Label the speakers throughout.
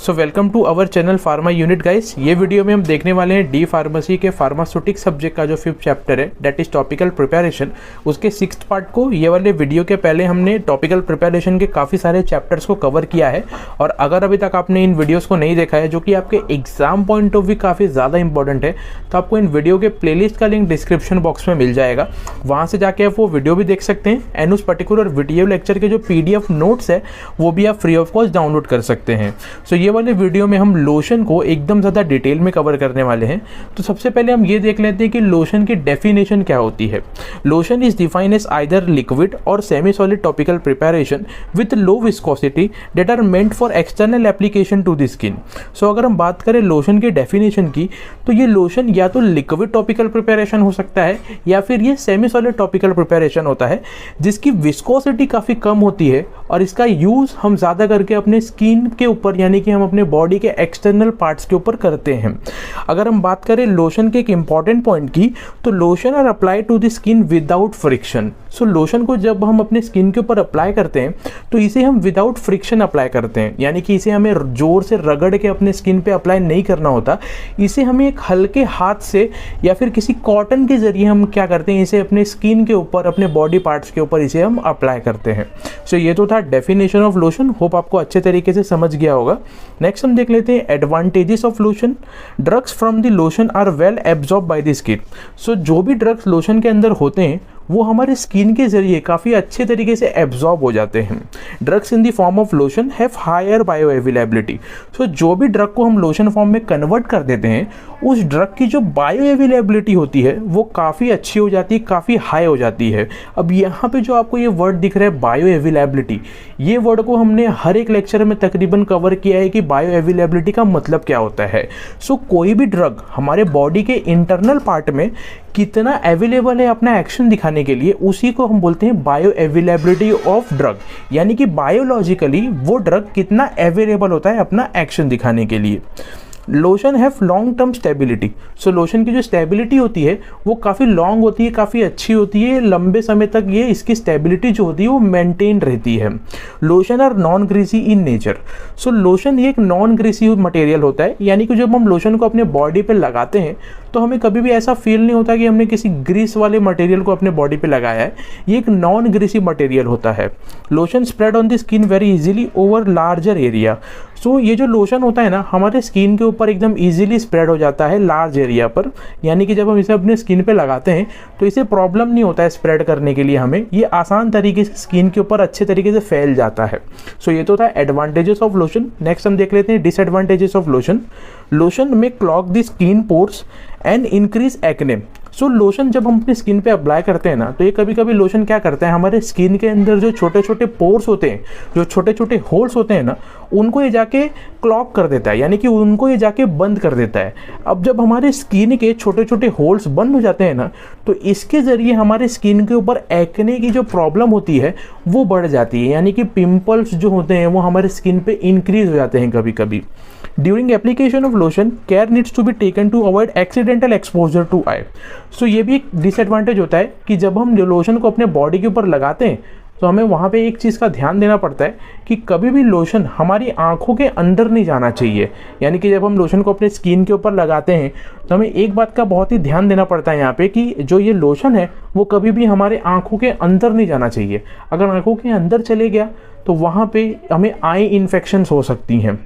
Speaker 1: So welcome to our channel pharma unit guys. ये video में हम देखने वाले हैं डी फार्मेसी के फार्मास्यूटिक सब्जेक्ट का जो 5th चैप्टर है दैट इज टॉपिकल प्रिपरेशन, उसके 6th पार्ट को ये वाले वीडियो के पहले हमने टॉपिकल प्रिपरेशन के काफ़ी सारे चैप्टर्स को कवर किया है। और अगर अभी तक आपने इन वीडियोज़ को नहीं देखा है जो कि आपके एग्जाम पॉइंट ऑफ व्यू काफ़ी ज़्यादा इंपॉर्टेंट है, तो आपको इन वीडियो के प्लेलिस्ट का लिंक डिस्क्रिप्शन बॉक्स में मिल जाएगा। वहाँ से जाके आप वो वीडियो भी देख सकते हैं एंड उस पर्टिकुलर वीडियो लेक्चर के जो PDF नोट्स है वो भी आप फ्री ऑफ कॉस्ट डाउनलोड कर सकते हैं। सो ये वाले वीडियो में हम लोशन को एकदम ज़्यादा डिटेल में कवर करने वाले हैं। तो सबसे पहले हम ये देख लेते हैं कि लोशन की डेफिनेशन क्या होती है। Lotion is defined as either liquid और semi solid topical preparation with low viscosity that are meant for external application to the skin. So अगर हम बात करें लोशन की डेफिनेशन की, तो ये लोशन या तो लिक्विड टॉपिकल प्रिपरेशन हो सकता है या फिर ये सेमी सॉलिड टॉपिकल प्रिपरेशन होता है जिसकी विस्कोसिटी काफ़ी कम होती है और इसका यूज़ हम ज़्यादा करके अपने स्किन के ऊपर यानी कि हम अपने बॉडी के एक्सटर्नल पार्ट्स के ऊपर करते हैं। अगर हम बात करें लोशन के एक इंपॉर्टेंट पॉइंट की, तो lotion are apply to the skin without friction. So lotion को जब हम अपने स्किन के ऊपर अप्लाई करते हैं तो इसे हम विदाउट फ्रिक्शन अप्लाई करते हैं, यानी कि इसे हमें जोर से रगड़ के अपने स्किन पे अप्लाई नहीं करना होता। इसे हमें एक हल्के हाथ से या फिर किसी कॉटन के जरिए हम क्या करते हैं, इसे अपने स्किन के ऊपर अपने बॉडी पार्ट्स के ऊपर इसे हम अप्लाई करते हैं। सो ये तो था डेफिनेशन ऑफ लोशन। होप आपको अच्छे तरीके से समझ गया होगा। नेक्स्ट हम देख लेते हैं advantages of lotion. Drugs from the lotion are well absorb by the skin. So जो भी ड्रग्स लोशन के अंदर होते हैं वो हमारे स्किन के जरिए काफ़ी अच्छे तरीके से एब्जॉर्ब हो जाते हैं। Drugs in the form of lotion have higher bioavailability. So जो भी ड्रग को हम लोशन फॉर्म में कन्वर्ट कर देते हैं उस ड्रग की जो बायो अवेलेबिलिटी होती है वो काफ़ी अच्छी हो जाती है, काफ़ी हाई हो जाती है। अब यहाँ पे जो आपको ये वर्ड दिख रहा है बायो अवेलेबिलिटी, ये वर्ड को हमने हर एक लेक्चर में तकरीबन कवर किया है कि बायो अवेलेबिलिटी का मतलब क्या होता है। सो कोई भी ड्रग हमारे बॉडी के इंटरनल पार्ट में कितना अवेलेबल है अपना एक्शन दिखाने के लिए, उसी को हम बोलते हैं बायो अवेलेबिलिटी ऑफ ड्रग, यानी कि बायोलॉजिकली वो ड्रग कितना अवेलेबल होता है अपना एक्शन दिखाने के लिए। Lotion have long term stability. So lotion की जो स्टेबिलिटी होती है वो काफ़ी लॉन्ग होती है, काफ़ी अच्छी होती है, लंबे समय तक ये इसकी स्टेबिलिटी जो होती है वो मेंटेन रहती है। Lotion are non greasy in nature. So lotion ये एक नॉन ग्रीसी मटेरियल होता है, यानी कि जब हम लोशन को अपने बॉडी पे लगाते हैं तो हमें कभी भी ऐसा फील नहीं होता कि हमने किसी ग्रीस वाले मटेरियल को अपने बॉडी पे लगाया है। ये एक नॉन ग्रीसी मटेरियल होता है। Lotion spread on the skin very easily over larger area. So ये जो लोशन होता है ना हमारे स्किन के ऊपर एकदम इजीली स्प्रेड हो जाता है लार्ज एरिया पर, यानी कि जब हम इसे अपने स्किन पे लगाते हैं तो इसे प्रॉब्लम नहीं होता है स्प्रेड करने के लिए, हमें ये आसान तरीके से स्किन के ऊपर अच्छे तरीके से फैल जाता है। सो ये तो था एडवांटेजेस ऑफ लोशन। नेक्स्ट हम देख लेते हैं डिसएडवांटेजेस ऑफ लोशन। लोशन में clog the skin pores and increase acne. So lotion जब हम अपनी स्किन पे अप्लाई करते हैं ना तो ये कभी कभी लोशन क्या करता है, हमारे स्किन के अंदर जो छोटे छोटे पोर्स होते हैं, जो छोटे छोटे होल्स होते हैं ना, उनको ये जाके क्लॉग कर देता है, यानी कि उनको ये जाके बंद कर देता है। अब जब हमारे स्किन के छोटे छोटे होल्स बंद हो जाते हैं ना तो इसके ज़रिए हमारे स्किन के ऊपर एक्ने की जो प्रॉब्लम होती है वो बढ़ जाती है, यानी कि पिंपल्स जो होते हैं वो हमारे स्किन पे इंक्रीज हो जाते हैं कभी कभी। During application of lotion care needs to be taken to avoid accidental exposure to eye. So ये भी एक डिसएडवांटेज होता है कि जब हम लोशन को अपने बॉडी के ऊपर लगाते हैं तो हमें वहाँ पे एक चीज़ का ध्यान देना पड़ता है कि कभी भी लोशन हमारी आंखों के अंदर नहीं जाना चाहिए। यानी कि जब हम लोशन को अपने स्किन के ऊपर लगाते हैं तो हमें एक बात का बहुत ही ध्यान देना पड़ता है यहाँ पे कि जो ये लोशन है वो कभी भी हमारे आंखों के अंदर नहीं जाना चाहिए। अगर आंखों के अंदर चले गया तो वहाँ पे हमें आई इन्फेक्शंस हो सकती हैं।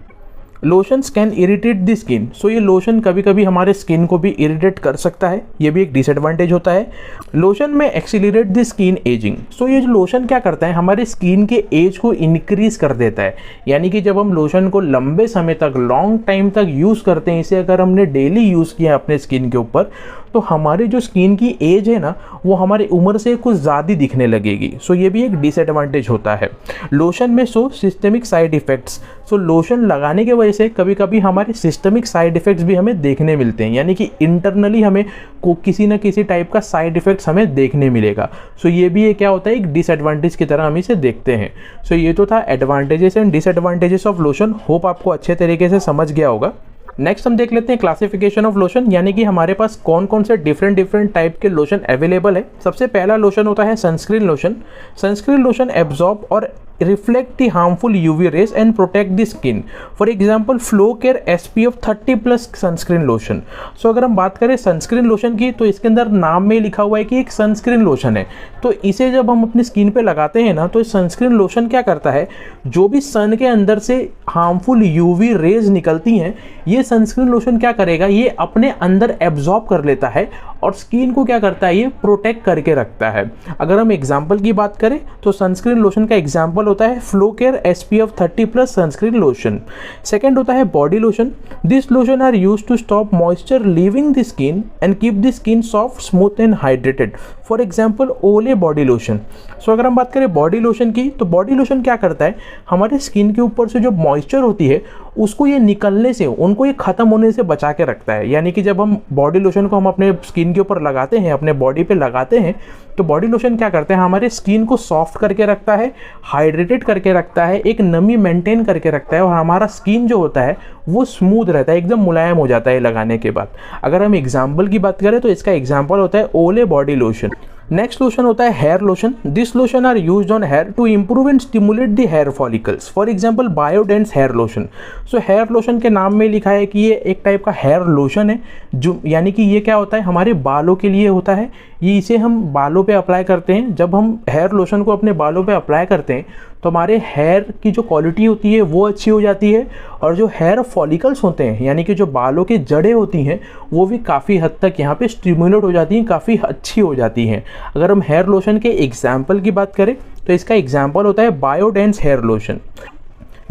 Speaker 1: Lotions can irritate the skin. So ये लोशन कभी कभी हमारे स्किन को भी इरिटेट कर सकता है, ये भी एक डिसएडवांटेज होता है। लोशन में एक्सीलरेट द स्किन एजिंग। सो ये जो लोशन क्या करता है, हमारे स्किन के एज को इंक्रीज कर देता है, यानी कि जब हम लोशन को लंबे समय तक लॉन्ग टाइम तक यूज़ करते हैं, इसे अगर हमने डेली यूज़ किया अपने स्किन के ऊपर तो हमारी जो स्किन की एज है ना वो हमारी उम्र से कुछ ज़्यादा दिखने लगेगी। सो ये भी एक डिसएडवांटेज होता है। लोशन में सिस्टमिक साइड इफ़ेक्ट्स। सो लोशन लगाने के वजह से कभी कभी हमारे सिस्टमिक साइड इफ़ेक्ट्स भी हमें देखने मिलते हैं, यानी कि इंटरनली हमें किसी न किसी टाइप का साइड इफ़ेक्ट्स हमें देखने मिलेगा। सो ये भी क्या होता है, एक डिसएडवांटेज की तरह हम इसे देखते हैं। सो ये तो था advantages and disadvantages of lotion. Hope आपको अच्छे तरीके से समझ गया होगा। नेक्स्ट हम देख लेते हैं क्लासिफिकेशन ऑफ लोशन, यानी कि हमारे पास कौन कौन से डिफरेंट टाइप के लोशन अवेलेबल है। सबसे पहला लोशन होता है sunscreen lotion. Sunscreen lotion absorb और reflect the harmful UV rays and protect the skin. For example, Flow Care SPF 30+ sunscreen lotion. So अगर हम बात करें सनस्क्रीन लोशन की तो इसके अंदर नाम में लिखा हुआ है कि एक सनस्क्रीन लोशन है. तो इसे जब हम अपनी स्किन पे लगाते हैं ना तो सनस्क्रीन लोशन क्या करता है, जो भी सन के अंदर से हार्मफुल यूवी रेज निकलती हैं ये सनस्क्रीन लोशन क्या करेगा, ये अपने अंदर एब्जॉर्ब कर लेता है और स्किन को क्या करता है, ये प्रोटेक्ट करके रखता है. अगर हम एग्जांपल की बात करें तो सनस्क्रीन लोशन का एग्जांपल होता है flow care SPF 30+ sunscreen lotion. Second होता है body lotion. This lotion are used to stop moisture leaving the skin and keep the skin soft, smooth and hydrated. For example Olay body lotion. So अगर हम बात करें body lotion की तो body lotion क्या करता है, हमारे स्किन के ऊपर से जो मॉइस्चर होती है उसको ये निकलने से, उनको ये ख़त्म होने से बचा के रखता है. यानी कि जब हम बॉडी लोशन को हम अपने स्किन के ऊपर लगाते हैं, अपने बॉडी पे लगाते हैं, तो बॉडी लोशन क्या करते हैं, हमारे स्किन को सॉफ्ट करके रखता है, हाइड्रेटेड करके रखता है, एक नमी मेंटेन करके रखता है और हमारा स्किन जो होता है वो स्मूथ रहता है, एकदम मुलायम हो जाता है लगाने के बाद. अगर हम एग्जाम्पल की बात करें तो इसका एग्जाम्पल होता है ओले बॉडी लोशन. नेक्स्ट लोशन होता है hair lotion. This lotion are used on hair to improve and stimulate the hair follicles. For example Biodense hair lotion. So hair lotion के नाम में लिखा है कि ये एक टाइप का हेयर लोशन है, जो यानी कि ये क्या होता है, हमारे बालों के लिए होता है. ये इसे हम बालों पे अप्लाई करते हैं. जब हम हेयर लोशन को अपने बालों पे अप्लाई करते हैं तो हमारे हेयर की जो क्वालिटी होती है वो अच्छी हो जाती है और जो हेयर फॉलिकल्स होते हैं यानी कि जो बालों की जड़ें होती हैं वो भी काफ़ी हद तक यहाँ पे स्टिमुलेट हो जाती हैं, काफ़ी अच्छी हो जाती हैं. अगर हम हेयर लोशन के एग्जाम्पल की बात करें तो इसका एग्जाम्पल होता है बायोडेंस हेयर लोशन.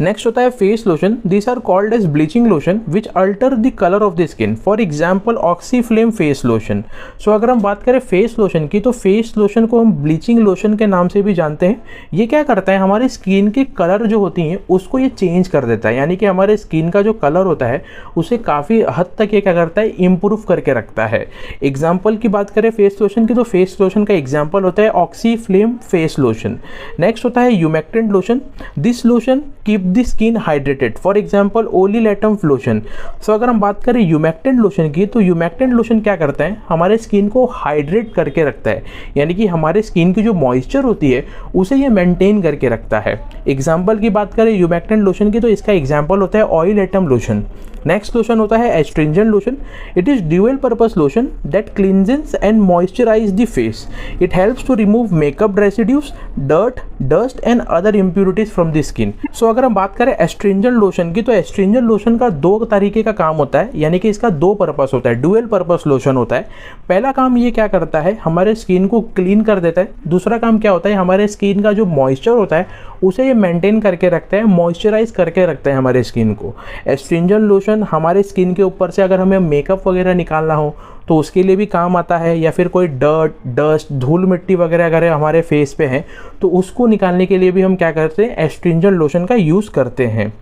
Speaker 1: नेक्स्ट होता है face lotion. This are called as bleaching lotion which alter the colour of the skin. For example Oxyflame face lotion. So अगर हम बात करें फेस लोशन की तो फेस लोशन को हम ब्लीचिंग लोशन के नाम से भी जानते हैं. ये क्या करता है, हमारे स्किन के कलर जो होती हैं उसको ये चेंज कर देता है. यानी कि हमारे स्किन का जो कलर होता है उसे काफ़ी हद तक ये क्या करता है, इम्प्रूव करके रखता है. एग्जाम्पल की बात करें फेस लोशन की तो फेस लोशन का एग्जाम्पल होता है ऑक्सीफ्लेम फेस लोशन. नेक्स्ट होता है humectant lotion. This lotion keep the skin hydrated. For example Oilatum lotion. So अगर हम बात करें ह्यूमेक्टेंट लोशन की तो ह्यूमेक्टेंट लोशन क्या करता है, हमारे स्किन को हाइड्रेट करके रखता है. यानी कि हमारे स्किन की जो मॉइस्चर होती है उसे ये मेंटेन करके रखता है. एग्जाम्पल की बात करें ह्यूमेक्टेंट लोशन की तो इसका एग्जाम्पल होता है ऑयलेटम लोशन. नेक्स्ट लोशन होता है astringent lotion. It is dual purpose lotion that cleanses and moisturise the face. It helps to remove makeup residues, dirt, dust and other impurities from the skin. So अगर हम बात करें astringent lotion की तो astringent lotion का दो तरीके का काम होता है, यानी कि इसका दो पर्पस होता है, ड्यूअल पर्पस लोशन होता है. पहला काम ये क्या करता है, हमारे स्किन को क्लीन कर देता है. दूसरा काम क्या होता है, हमारे स्किन का जो मॉइस्चर होता है उसे ये मेंटेन करके रखता है, मॉइस्चराइज करके रखता है हमारे स्किन को. एस्ट्रिंजेंट लोशन हमारे स्किन के ऊपर से अगर हमें मेकअप वगैरह निकालना हो तो उसके लिए भी काम आता है, या फिर कोई डर्ट, डस्ट, धूल मिट्टी वगैरह अगर हमारे फेस पे है तो उसको निकालने के लिए भी हम क्या करते हैं, एस्ट्रिंजेंट लोशन का यूज़ करते हैं.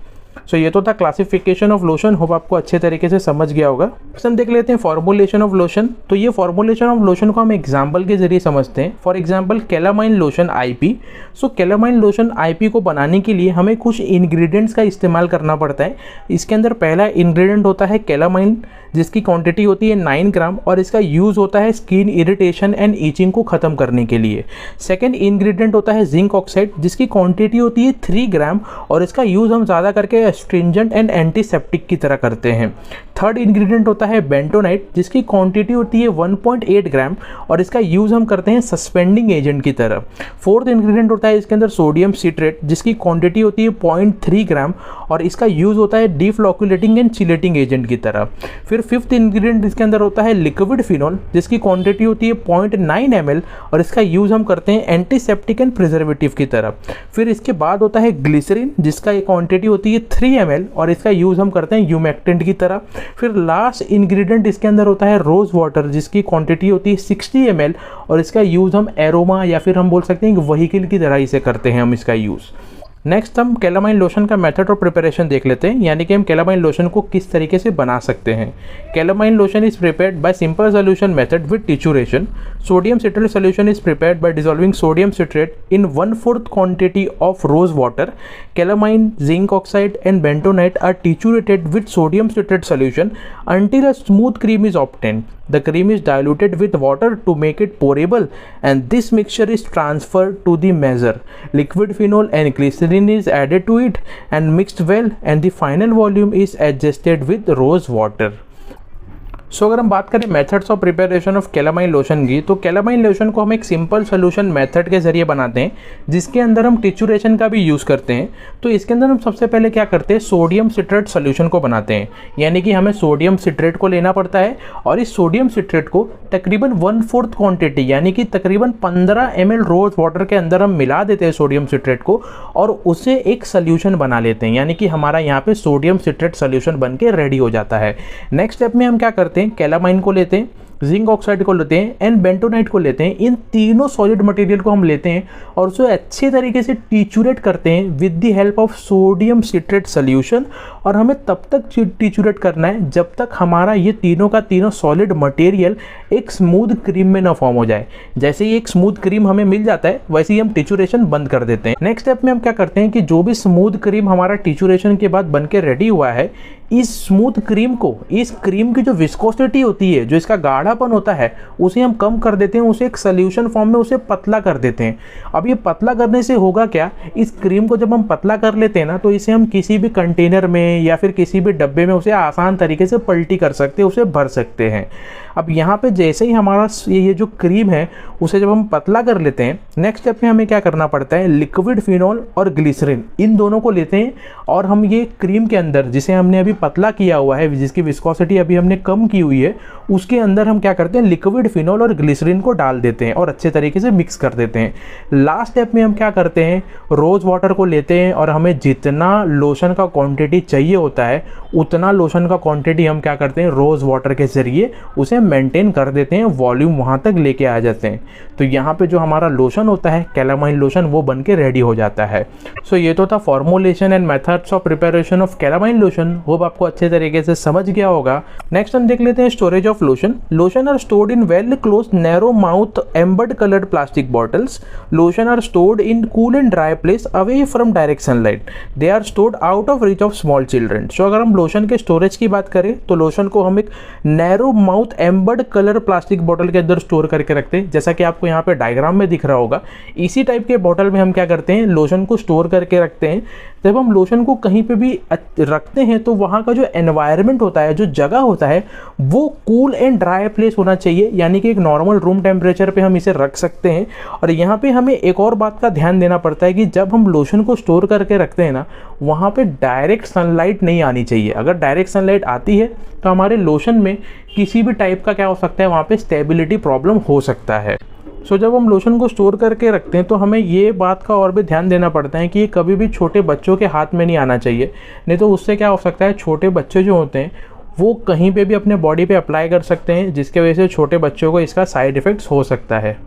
Speaker 1: सो ये तो था क्लासिफिकेशन ऑफ लोशन. होप आपको अच्छे तरीके से समझ गया होगा. हम देख लेते हैं फॉर्मुलेशन ऑफ लोशन. तो ये फॉर्मुलेशन ऑफ लोशन को हम एग्जाम्पल के जरिए समझते हैं. For example calamine lotion IP. So calamine lotion IP को बनाने के लिए हमें कुछ इंग्रेडिएंट्स का इस्तेमाल करना पड़ता है. इसके अंदर पहला इंग्रेडिएंट होता है कैलामाइन, जिसकी क्वांटिटी होती है 9 ग्राम और इसका यूज़ होता है स्किन इरिटेशन एंड ईचिंग को ख़त्म करने के लिए. सेकेंड इंग्रेडिएंट होता है जिंक ऑक्साइड, जिसकी क्वांटिटी होती है 3 ग्राम और इसका यूज़ हम ज़्यादा करके एस्ट्रिंजेंट एंड एंटीसेप्टिक की तरह करते हैं. थर्ड इंग्रेडिएंट होता है बेंटोनाइट, जिसकी क्वांटिटी होती है 1.8 ग्राम और इसका यूज़ हम करते हैं सस्पेंडिंग एजेंट की तरह. फोर्थ इंग्रेडिएंट होता है इसके अंदर सोडियम सिट्रेट, जिसकी क्वांटिटी होती है 0.3 ग्राम और इसका यूज़ होता है डीफ्लॉकुलेटिंग एंड चिलेटिंग एजेंट की तरह. फिर फिफ्थ इंग्रेडिएंट इसके अंदर होता है लिक्विड फिनॉल, जिसकी क्वांटिटी होती है 0.9 ml और इसका यूज़ हम करते हैं एंटीसेप्टिक एंड प्रिजर्वेटिव की तरह. फिर इसके बाद होता है ग्लिसरीन, जिसका क्वांटिटी होती है 3 ml और इसका यूज़ हम करते हैं ह्यूमेक्टेंट की तरह. फिर लास्ट इंग्रेडिएंट इसके अंदर होता है रोज़ वाटर, जिसकी क्वांटिटी होती है 60 ml और इसका यूज़ हम एरोमा या फिर हम बोल सकते हैं कि व्हीकल की तरह इसे करते हैं हम इसका यूज़. नेक्स्ट हम कैलामाइन लोशन का मेथड और प्रिपरेशन देख लेते हैं, यानी कि हम कैलामाइन लोशन को किस तरीके से बना सकते हैं. Calamine lotion is prepared by simple solution method with trituration. Sodium citrate solution is prepared by dissolving sodium citrate in 1/4 quantity of rose water. Calamine, zinc oxide and bentonite are triturated with sodium citrate solution until a smooth cream is obtained. The cream is diluted with water to make it pourable, and this mixture is transferred to the measure. Liquid phenol and glycerin is added to it and mixed well, and the final volume is adjusted with rose water. सो अगर हम बात करें methods of preparation of calamine lotion की, तो calamine lotion को हम एक simple solution method के जरिए बनाते हैं, जिसके अंदर हम टिचुरेशन का भी यूज़ करते हैं। तो इसके अंदर हम सबसे पहले क्या करते हैं, सोडियम सिट्रेट सोल्यूशन को बनाते हैं, यानी कि हमें सोडियम सिट्रेट को लेना पड़ता है और इस सोडियम सिट्रेट को तकरीबन 1/4 क्वांटिटी यानी कि तकरीबन 15 ml रोज वाटर के अंदर हम मिला देते हैं सोडियम सिट्रेट को, और उसे एक सोल्यूशन बना लेते हैं, यानी कि हमारा यहाँ पे सोडियम सिट्रेट सोल्यूशन बन के रेडी हो जाता है। नेक्स्ट स्टेप में हम क्या करते हैं, कैलामाइन को लेते हैं, जिंक ऑक्साइड को लेते हैं एंड बेंटोनाइट को लेते हैं। इन तीनों सॉलिड मटेरियल को हम लेते हैं और उसे अच्छे तरीके से टिचुरेट करते हैं with the help of sodium citrate solution. और हमें तब तक टिचुरेट करना है जब तक हमारा ये तीनों का तीनों सॉलिड मटेरियल एक स्मूथ क्रीम में ना फॉर्म हो जाए। जैसे ही एक स्मूथ क्रीम हमें मिल जाता है, वैसे ही हम टिचुरेशन बंद कर देते हैं। नेक्स्ट स्टेप में हम क्या करते हैं कि जो भी स्मूथ क्रीम हमारा टिचुरेशन के बाद बन के रेडी हुआ है, इस स्मूथ क्रीम को, इस क्रीम की जो विस्कोसिटी होती है, जो इसका गाढ़ापन होता है, उसे हम कम कर देते हैं, उसे एक सोल्यूशन फॉर्म में उसे पतला कर देते हैं। अब ये पतला करने से होगा क्या, इस क्रीम को जब हम पतला कर लेते हैं ना, तो इसे हम किसी भी कंटेनर में या फिर किसी भी डब्बे में उसे आसान तरीके से पलटी कर सकते हैं, उसे भर सकते हैं। अब यहाँ पे जैसे ही हमारा ये जो क्रीम है उसे जब हम पतला कर लेते हैं, नेक्स्ट स्टेप में हमें क्या करना पड़ता है, लिक्विड फिनॉल और ग्लिसरीन इन दोनों को लेते हैं और हम ये क्रीम के अंदर, जिसे हमने अभी पतला किया हुआ है, जिसकी विस्कोसिटी अभी हमने कम की हुई है, उसके अंदर हम क्या करते हैं, लिक्विड फिनॉल और ग्लिसरीन को डाल देते हैं और अच्छे तरीके से मिक्स कर देते हैं। लास्ट स्टेप में हम क्या करते हैं, रोज़ वाटर को लेते हैं और हमें जितना लोशन का क्वांटिटी चाहिए होता है, उतना लोशन का क्वांटिटी हम क्या करते हैं, रोज़ वाटर के ज़रिए उसे मेंटेन कर देते हैं, वॉल्यूम वहाँ तक लेके आ जाते हैं। तो यहाँ पे जो हमारा लोशन होता है, कैलामाइन लोशन, वो बन के रेडी हो जाता है। सो ये तो था formulation and methods of preparation of calamine lotion. Hope आपको अच्छे तरीके से समझ गया होगा। नेक्स्ट हम देख लेते हैं storage of lotion. Lotion are stored in well close narrow mouth ambered coloured plastic bottles. Lotion are stored in cool and dry place away from direct sunlight. They are stored out of reach of small children. So अगर हम lotion के storage की बात करें तो lotion को हम एक narrow mouth ambered colour plastic bottle के अंदर स्टोर करके रखते हैं, जैसा कि आपको यहाँ पे डायग्राम में दिख रहा होगा। इसी टाइप के बॉटल में हम क्या करते हैं, लोशन को स्टोर करके रखते हैं। जब हम लोशन को कहीं पे भी रखते हैं तो वहाँ का जो एनवायरनमेंट होता है, जो जगह होता है, वो कूल एंड ड्राई प्लेस होना चाहिए, यानी कि एक नॉर्मल रूम टेम्परेचर पे हम इसे रख सकते हैं। और यहाँ पे हमें एक और बात का ध्यान देना पड़ता है कि जब हम लोशन को स्टोर करके रखते हैं ना, वहाँ पे डायरेक्ट सनलाइट नहीं आनी चाहिए। अगर डायरेक्ट सनलाइट आती है तो हमारे लोशन में किसी भी टाइप का क्या हो सकता है, वहाँ पे स्टेबिलिटी प्रॉब्लम हो सकता है। सो जब हम लोशन को स्टोर करके रखते हैं तो हमें ये बात का और भी ध्यान देना पड़ता है कि ये कभी भी छोटे बच्चों के हाथ में नहीं आना चाहिए, नहीं तो उससे क्या हो सकता है, छोटे बच्चे जो होते हैं वो कहीं पे भी अपने बॉडी पे अप्लाई कर सकते हैं, जिसके वजह से छोटे बच्चों को इसका साइड इफेक्ट्स हो सकता है।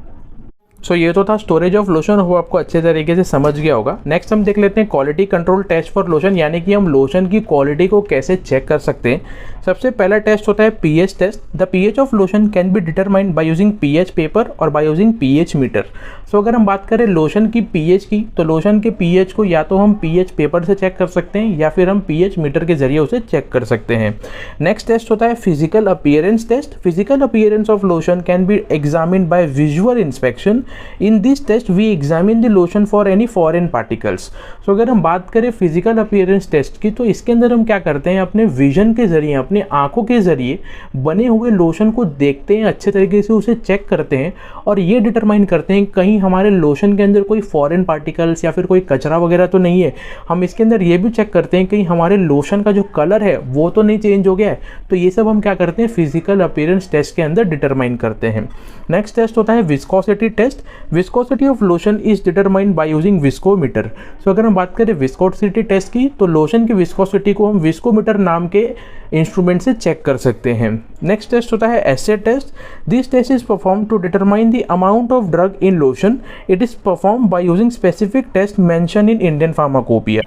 Speaker 1: सो ये तो था स्टोरेज ऑफ लोशन, वो आपको अच्छे तरीके से समझ गया होगा। नेक्स्ट हम देख लेते हैं quality control test for lotion, यानी कि हम लोशन की क्वालिटी को कैसे चेक कर सकते हैं। सबसे पहला टेस्ट होता है pH test. The pH of lotion can be determined by using pH paper और by using pH meter. So अगर हम बात करें लोशन की पीएच की, तो लोशन के पीएच को या तो हम पीएच पेपर से चेक कर सकते हैं या फिर हम पीएच मीटर के जरिए उसे चेक कर सकते हैं। नेक्स्ट टेस्ट होता है physical appearance test. Physical appearance of lotion can be examined by visual inspection. In this test we examine the lotion for any foreign particles. So अगर हम बात करें फिजिकल अपीयरेंस टेस्ट की, तो इसके अंदर हम क्या करते हैं, अपने विजन के जरिए, अपनी आंखों के जरिए बने हुए लोशन को देखते हैं, अच्छे तरीके से उसे चेक करते हैं और ये डिटरमाइन करते हैं कहीं हमारे लोशन के अंदर कोई फॉरेन पार्टिकल्स या फिर कोई कचरा वगैरह तो नहीं है। हम इसके अंदर ये भी चेक करते हैं कहीं हमारे लोशन का जो कलर है वो तो नहीं चेंज हो गया है। तो ये सब हम क्या करते हैं, फिजिकल अपीयरेंस टेस्ट के अंदर डिटरमाइन करते हैं। नेक्स्ट टेस्ट होता है viscosity test. Viscosity of lotion is determined by using viscometer. So अगर हम बात करें विस्कोसिटी टेस्ट की, तो लोशन की विस्कोसिटी को हम विस्कोमीटर नाम के इंस्ट्रूमेंट से चेक कर सकते हैं। नेक्स्ट टेस्ट होता है acid test. This test is perform to determine the amount of drug in lotion. It is perform by using specific test mention in Indian pharmacopoeia.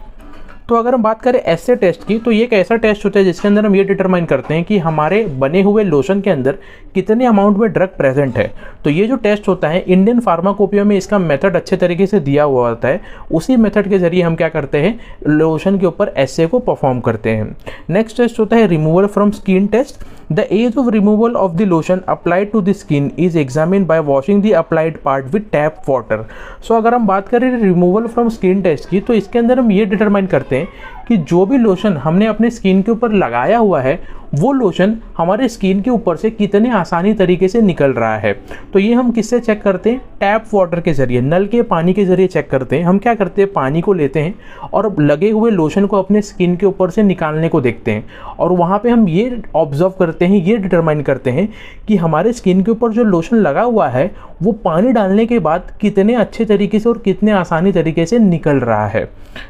Speaker 1: तो अगर हम बात करें एसे टेस्ट की, तो ये एक ऐसा टेस्ट होता है जिसके अंदर हम ये डिटरमाइन करते हैं कि हमारे बने हुए लोशन के अंदर कितने अमाउंट में ड्रग प्रेजेंट है। तो ये जो टेस्ट होता है इंडियन फार्माकोपिया में इसका मेथड अच्छे तरीके से दिया हुआ होता है। उसी मेथड के जरिए हम क्या करते हैं, लोशन के ऊपर एसे को परफॉर्म करते हैं। नेक्स्ट टेस्ट होता है removal from skin test. The ease of removal of the lotion applied to the skin is examine by washing the applied part with tap water. So अगर हम बात करें रिमूवल फ्रॉम स्किन टेस्ट की, तो इसके अंदर हम ये डिटरमाइन करते हैं कि जो भी लोशन हमने अपने स्किन के ऊपर लगाया हुआ है वो लोशन हमारे स्किन के ऊपर से कितने आसानी तरीके से निकल रहा है। तो ये हम किससे चेक करते हैं, टैप वाटर के जरिए, नल के पानी के जरिए चेक करते हैं। हम क्या करते हैं, पानी को लेते हैं और लगे हुए लोशन को अपने स्किन के ऊपर से निकालने को देखते हैं, और वहाँ पे हम ये ऑब्जर्व करते हैं, ये डिटरमाइन करते हैं कि हमारे स्किन के ऊपर जो लोशन लगा हुआ है वो पानी डालने के बाद कितने अच्छे तरीके से और कितने आसानी तरीके से निकल रहा है।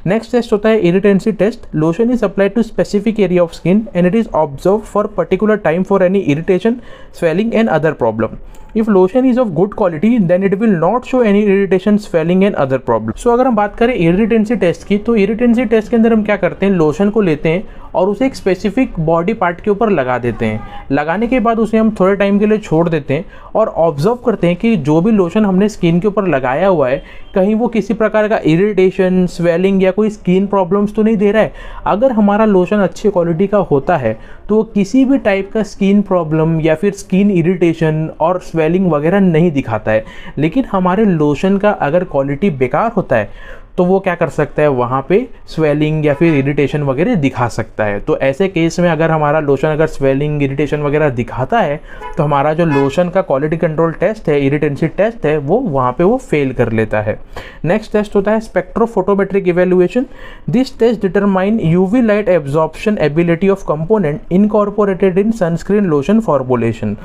Speaker 1: नेक्स्ट टेस्ट होता है irritancy test. Lotion is applied to specific area of skin and it is observe for particular time for any irritation, swelling and other problem. If lotion is of good quality then it will not show any irritation, swelling and other problem. So अगर हम बात करें इरिटेंसी test की, तो इरिटेंसी test के अंदर हम क्या करते हैं, लोशन को लेते हैं और उसे एक स्पेसिफिक बॉडी पार्ट के ऊपर लगा देते हैं। लगाने के बाद उसे हम थोड़े टाइम के लिए छोड़ देते हैं और ऑब्जर्व करते हैं कि जो भी लोशन हमने स्किन के ऊपर लगाया हुआ है कहीं वो किसी प्रकार का इरिटेशन, स्वेलिंग या कोई स्किन प्रॉब्लम्स तो नहीं दे रहा है। अगर हमारा लोशन अच्छी क्वालिटी का होता है तो वो किसी भी टाइप का स्किन प्रॉब्लम या फिर स्किन इरिटेशन और स्वेलिंग वगैरह नहीं दिखाता है। लेकिन हमारे लोशन का अगर क्वालिटी बेकार होता है तो वो क्या कर सकता है, वहाँ पे स्वेलिंग या फिर इरिटेशन वगैरह दिखा सकता है। तो ऐसे केस में अगर हमारा लोशन अगर स्वेलिंग, इरिटेशन वगैरह दिखाता है तो हमारा जो लोशन का क्वालिटी कंट्रोल टेस्ट है, इरिटेंसी टेस्ट है, वो वहाँ पे वो फेल कर लेता है। नेक्स्ट टेस्ट होता है spectrophotometric evaluation. This test determine UV light absorption ability of component incorporated in sunscreen lotion formulation.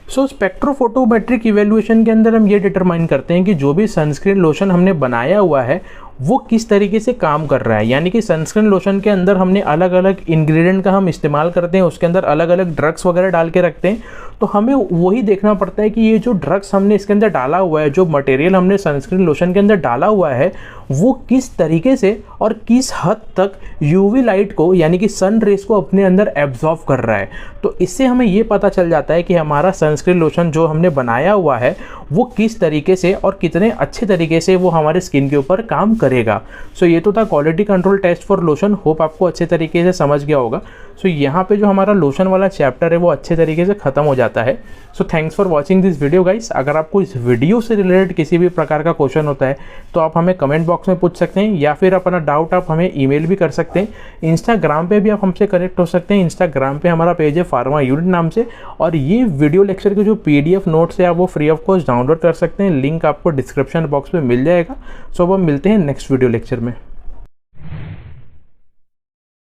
Speaker 1: So spectrophotometric evaluation के अंदर हम ये डिटरमाइन करते हैं कि जो भी सनस्क्रीन लोशन हमने बनाया हुआ है वो किस तरीके से काम कर रहा है। यानी कि सनस्क्रीन लोशन के अंदर हमने अलग अलग इंग्रेडिएंट का हम इस्तेमाल करते हैं, उसके अंदर अलग अलग ड्रग्स वगैरह डाल के रखते हैं। तो हमें वही देखना पड़ता है कि ये जो ड्रग्स हमने इसके अंदर डाला हुआ है, जो मटेरियल हमने सनस्क्रीन लोशन के अंदर डाला हुआ है, वो किस तरीके से और किस हद तक यूवी लाइट को यानी कि सन रेस को अपने अंदर एब्जॉर्व कर रहा है। तो इससे हमें ये पता चल जाता है कि हमारा सनस्क्रीन लोशन जो हमने बनाया हुआ है वो किस तरीके से और कितने अच्छे तरीके से वो हमारे स्किन के ऊपर काम करेगा। सो ये तो था quality control test for lotion. Hope आपको अच्छे तरीके से समझ गया होगा। सो यहाँ पे जो हमारा लोशन वाला चैप्टर है वो अच्छे तरीके से ख़त्म हो जाता है। So thanks for watching this video guys. अगर आपको इस वीडियो से रिलेटेड किसी भी प्रकार का क्वेश्चन होता है तो आप हमें कमेंट बॉक्स में पूछ सकते हैं, या फिर अपना डाउट आप हमें ईमेल भी कर सकते हैं। इंस्टाग्राम पे भी आप हमसे कनेक्ट हो सकते हैं। इंस्टाग्राम पे हमारा पेज है फार्मा यूनिट नाम से, और ये वीडियो लेक्चर के जो PDF नोट्स है आप वो फ्री ऑफ कॉस्ट डाउनलोड कर सकते हैं। लिंक आपको डिस्क्रिप्शन बॉक्स में मिल जाएगा। सो अब हम मिलते हैं नेक्स्ट वीडियो लेक्चर में।